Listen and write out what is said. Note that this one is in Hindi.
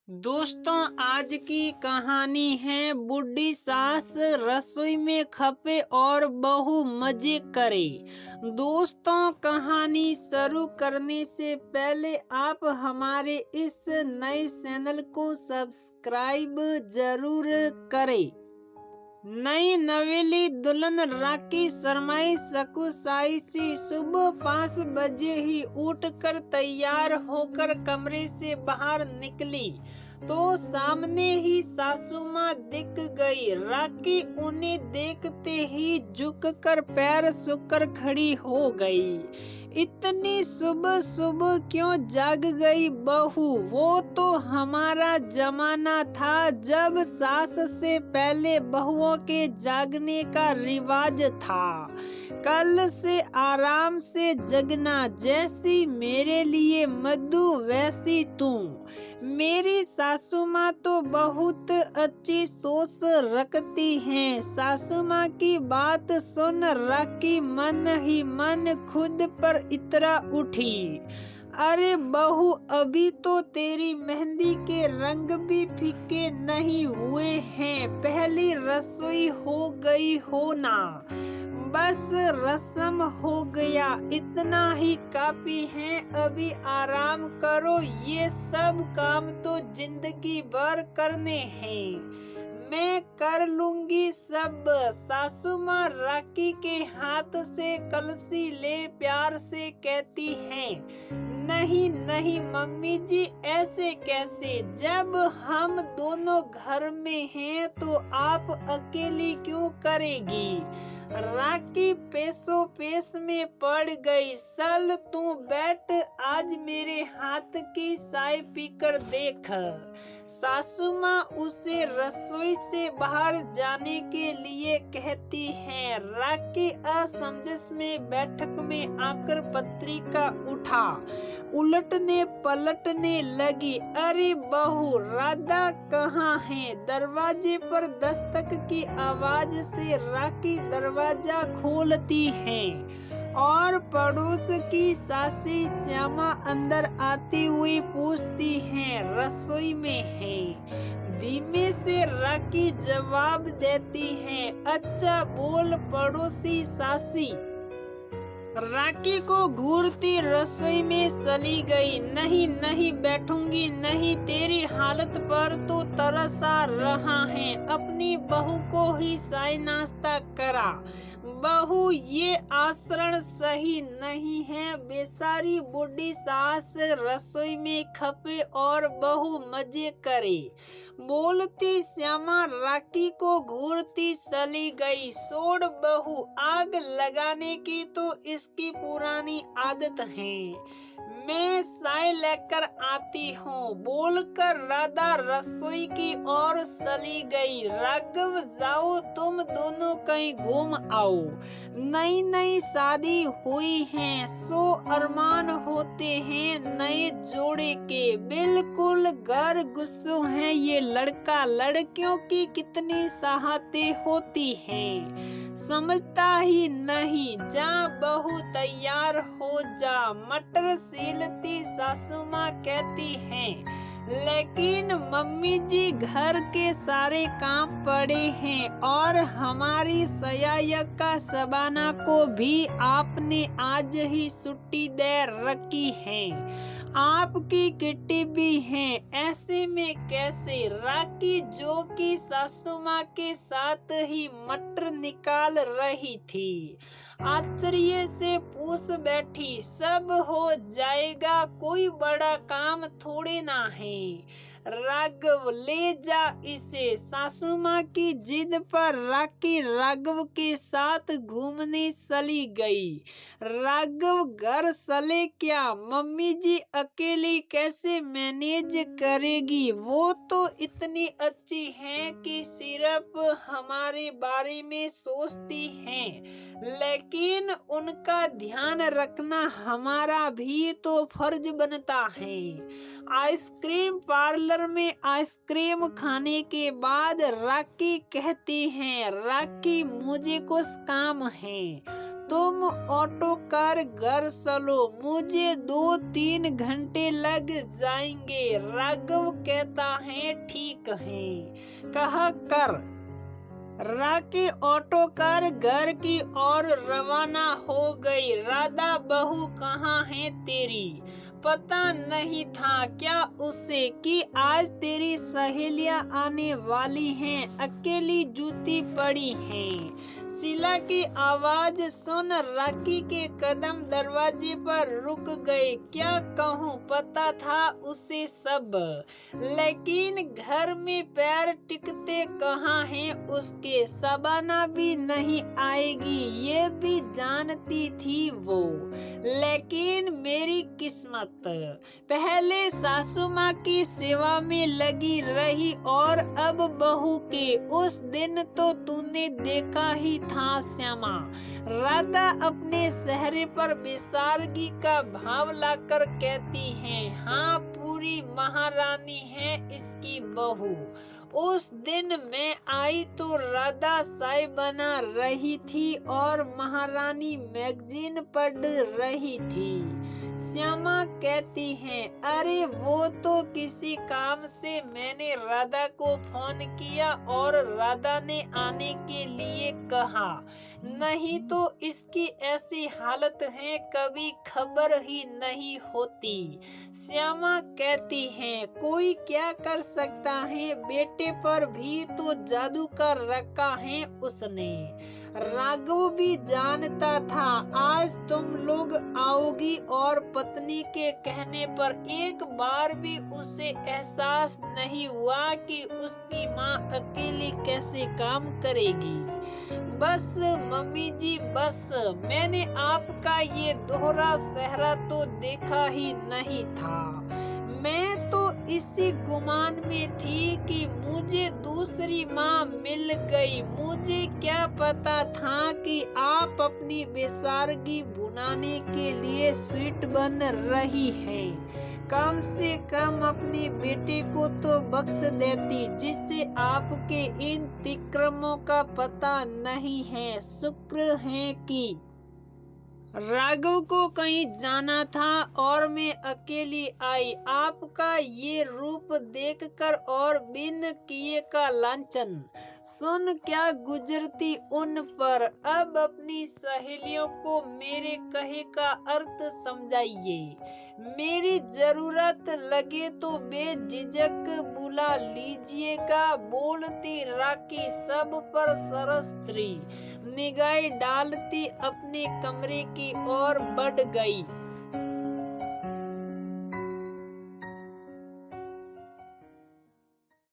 दोस्तों, आज की कहानी है बूढ़ी सास रसोई में खपे और बहू मजे करे। दोस्तों, कहानी शुरू करने से पहले आप हमारे इस नए चैनल को सब्सक्राइब जरूर करें। नई नवेली दुल्हन राखी शर्माई सकुसाई सी सुबह 5 बजे ही उठकर तैयार होकर कमरे से बाहर निकली तो सामने ही सासू माँ दिख गई। राखी उन्हें देखते ही झुककर पैर सुकर खड़ी हो गई। इतनी सुबह सुबह क्यों जाग गई बहू? वो तो हमारा जमाना था जब सास से पहले बहुओं के जागने का रिवाज था। कल से आराम से जगना, जैसी मेरे लिए मधु वैसी तू। मेरी सासू माँ तो बहुत अच्छी सोच रखती हैं। सासू माँ की बात सुन राखी मन ही मन खुद पर इतरा उठी। अरे बहू, अभी तो तेरी मेहंदी के रंग भी फीके नहीं हुए हैं, पहली रसोई हो गई हो ना। बस रस्म हो गया, इतना ही काफी है, अभी आराम करो। ये सब काम तो जिंदगी भर करने हैं, मैं कर लूंगी सब। सासू माँ राखी के हाथ से कलसी ले प्यार से कहती हैं। नहीं नहीं मम्मी जी, ऐसे कैसे? जब हम दोनों घर में हैं तो आप अकेली क्यों करेगी? राखी पेशो पेश में पड़ गई। चल तू बैठ, आज मेरे हाथ की चाय पीकर देख। सासू माँ उसे रसोई से बाहर जाने के लिए कहती हैं। राखी असमंजस में बैठक में आकर पत्रिका उठा उलटने पलटने लगी। अरे बहू, राधा कहाँ है? दरवाजे पर दस्तक की आवाज से राखी दरवाजा खोलती है और पड़ोस की सासी श्यामा अंदर आती हुई पूछती हैं, रसोई में है? धीमे से राखी जवाब देती है, अच्छा बोल पड़ोसी सासी। राखी को घूरती रसोई में चली गई। नहीं नहीं बैठूंगी नहीं, तेरी हालत पर तो तरस आ रहा है, अपनी बहू को ही चाय नाश्ता करा। बहू, ये आचरण सही नहीं है। बेचारी बूढ़ी सास रसोई में खपे और बहू मजे करे। बोलती श्यामा राखी को घूरती चली गई। छोड़ बहू, आग लगाने की तो इसकी पुरानी आदत है, मैं चाय लेकर आती हूँ, बोलकर राधा रसोई की ओर चली गई। राघव, जाओ तुम दोनों कहीं घूम आओ। नई नई शादी हुई है, सो अरमान होते हैं नए जोड़े के। बिल्कुल घर गुस्सो है ये लड़का, लड़कियों की कितनी चाहतें होती हैं, समझता ही नहीं। जा बहू, तैयार हो जा। मटर सीलती सासू माँ कहती हैं, लेकिन मम्मी जी घर के सारे काम पड़े हैं और हमारी सयायका शबाना को भी आपने आज ही छुट्टी दे रखी है, आपकी किट्टी भी है, ऐसे में कैसे? राखी जो कि सासू माँ के साथ ही मटर निकाल रही थी, आश्चर्य से पूछ बैठी, सब हो जाएगा, कोई बड़ा काम थोड़े ना है। राघव, ले जा इसे। सासू माँ की जिद पर राखी राघव के साथ घूमने चली गई। राघव घर चले क्या? मम्मी जी अकेली कैसे मैनेज करेगी? वो तो इतनी अच्छी हैं कि सिर्फ हमारे बारे में सोचती हैं, लेकिन लेकिन उनका ध्यान रखना हमारा भी तो फर्ज बनता है। आइसक्रीम पार्लर में आइसक्रीम खाने के बाद राकी कहती है, राकी मुझे कुछ काम है, तुम ऑटो कर घर चलो, मुझे 2-3 घंटे लग जाएंगे। राघव कहता है ठीक है, कहा कर। राकी ऑटो कर घर की ओर रवाना हो गई। राधा बहू कहाँ है तेरी? पता नहीं था क्या उसे कि आज तेरी सहेलियां आने वाली हैं, अकेली जूती पड़ी हैं। शीला की आवाज सुन राकी के कदम दरवाजे पर रुक गए। क्या कहूँ, पता था उसे सब, लेकिन घर में पैर टिकते कहाँ हैं उसके। शबाना भी नहीं आएगी ये भी जानती थी वो, लेकिन मेरी किस्मत पहले सासू माँ की सेवा में लगी रही और अब बहू के। उस दिन तो तूने देखा ही था श्यामा। राधा अपने चेहरे पर बेसारगी का भाव लाकर कहती है, हाँ पूरी महारानी है इसकी बहू। उस दिन मैं आई तो राधा चाय बना रही थी और महारानी मैगजीन पढ़ रही थी। श्यामा कहती है, अरे वो तो किसी काम से मैंने राधा को फोन किया और राधा ने आने के लिए कहा, नहीं तो इसकी ऐसी हालत है कभी खबर ही नहीं होती। श्यामा कहती है, कोई क्या कर सकता है, बेटे पर भी तो जादू कर रखा है उसने। राघव भी जानता था आज तुम लोग आओगी और पत्नी के कहने पर एक बार भी उसे एहसास नहीं हुआ कि उसकी माँ अकेली कैसे काम करेगी। बस मम्मी जी बस, मैंने आपका ये दोहरा चेहरा तो देखा ही नहीं था। मैं तो इसी गुमान में थी कि मुझे दूसरी माँ मिल गई। मुझे क्या पता था कि आप अपनी बेसारगी भुनाने के लिए स्वीट बन रही हैं। कम से कम अपनी बेटे को तो बख्श देती जिसे आपके इन तिक्रमों का पता नहीं है। शुक्र है कि राघव को कहीं जाना था और मैं अकेली आई। आपका ये रूप देखकर और बिन किए का लांछन सुन क्या गुजरती उन पर। अब अपनी सहेलियों को मेरे कहे का अर्थ समझाइए। मेरी जरूरत लगे तो बेझिझक बुला लीजिएगा। बोलती राकी सब पर सरस स्त्री निगाह डालती अपने कमरे की ओर बढ़ गई।